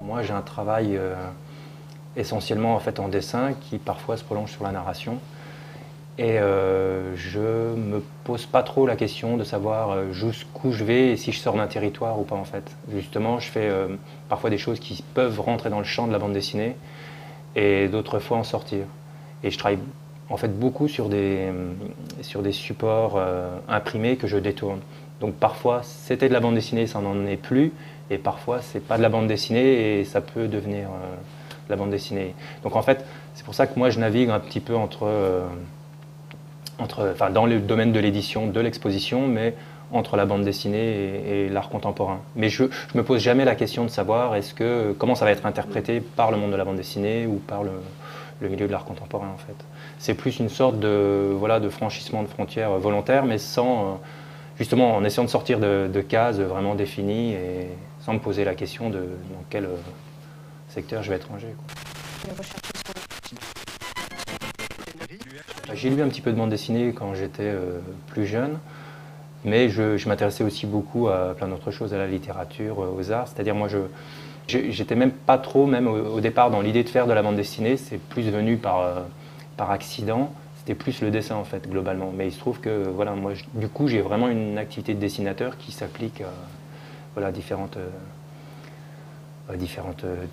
Moi, j'ai un travail essentiellement en fait en dessin qui parfois se prolonge sur la narration. Et je me pose pas trop la question de savoir jusqu'où je vais et si je sors d'un territoire ou pas en fait. Justement, je fais parfois des choses qui peuvent rentrer dans le champ de la bande dessinée et d'autres fois en sortir. Et je travaille en fait beaucoup sur des supports imprimés que je détourne. Donc parfois c'était de la bande dessinée, ça n'en est plus, et parfois c'est pas de la bande dessinée et ça peut devenir de la bande dessinée. Donc en fait, c'est pour ça que moi je navigue un petit peu enfin, dans le domaine de l'édition, de l'exposition, mais entre la bande dessinée et l'art contemporain. Mais je ne me pose jamais la question de savoir comment ça va être interprété par le monde de la bande dessinée ou par le milieu de l'art contemporain en fait. C'est plus une sorte de franchissement de frontières volontaire, mais justement en essayant de sortir de cases vraiment définies et sans me poser la question de dans quel secteur je vais être rangé, quoi. J'ai lu un petit peu de bande dessinée quand j'étais plus jeune, mais je m'intéressais aussi beaucoup à plein d'autres choses, à la littérature, aux arts. C'est-à-dire moi, j'étais même pas trop, même au départ, dans l'idée de faire de la bande dessinée. C'est plus venu par accident. C'était plus le dessin en fait, globalement. Mais il se trouve que voilà, moi, du coup, j'ai vraiment une activité de dessinateur qui s'applique à différentes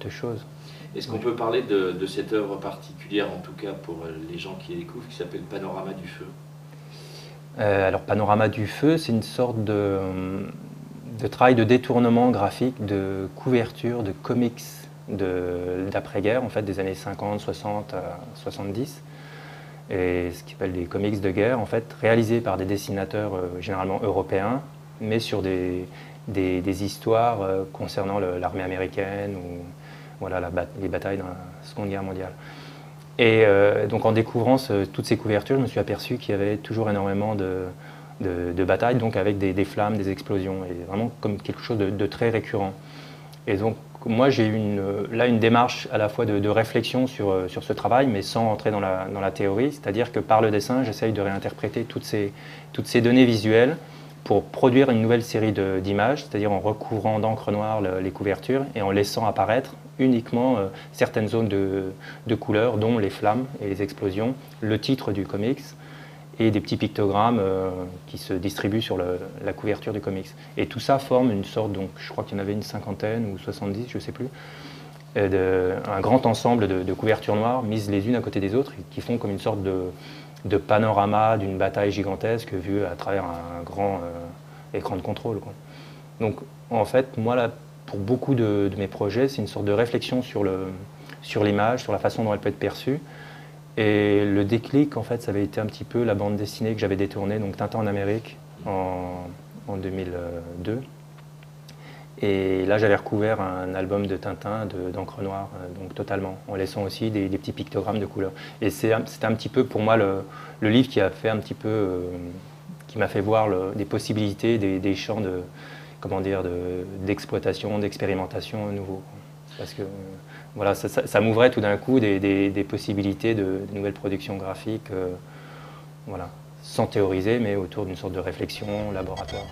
choses. Est-ce qu'on peut parler de cette œuvre particulière, en tout cas pour les gens qui la découvrent, qui s'appelle Panorama du Feu? Alors Panorama du Feu, c'est une sorte de travail de détournement graphique, de couverture, de comics d'après-guerre, en fait, des années 50, 60 à 70. Et ce qu'on appelle des comics de guerre, en fait, réalisés par des dessinateurs généralement européens, mais sur des histoires concernant l'armée américaine ou voilà, les batailles dans la Seconde Guerre mondiale. Et donc en découvrant toutes ces couvertures, je me suis aperçu qu'il y avait toujours énormément de batailles, donc avec des flammes, des explosions, et vraiment comme quelque chose de très récurrent. Et donc moi j'ai eu une démarche à la fois de réflexion sur ce travail, mais sans entrer dans la théorie, c'est-à-dire que par le dessin, j'essaye de réinterpréter toutes ces données visuelles pour produire une nouvelle série d'images, c'est-à-dire en recouvrant d'encre noire les couvertures et en laissant apparaître uniquement certaines zones de couleurs, dont les flammes et les explosions, le titre du comics et des petits pictogrammes qui se distribuent sur la couverture du comics. Et tout ça forme une sorte, donc je crois qu'il y en avait une cinquantaine ou 70, je ne sais plus, un grand ensemble de couvertures noires mises les unes à côté des autres qui font comme une sorte de panorama d'une bataille gigantesque vue à travers un grand écran de contrôle, quoi. Donc en fait, moi, là, pour beaucoup de mes projets, c'est une sorte de réflexion sur l'image, sur la façon dont elle peut être perçue. Et le déclic, en fait, ça avait été un petit peu la bande dessinée que j'avais détournée, donc Tintin en Amérique, en 2002. Et là, j'avais recouvert un album de Tintin d'encre noire, donc totalement, en laissant aussi des petits pictogrammes de couleurs. Et c'était un petit peu pour moi le livre qui a fait un petit peu, qui m'a fait voir des possibilités, des champs d'exploitation, d'expérimentation nouveaux. Parce que voilà, ça m'ouvrait tout d'un coup des possibilités de nouvelles productions graphiques, voilà, sans théoriser, mais autour d'une sorte de réflexion laboratoire.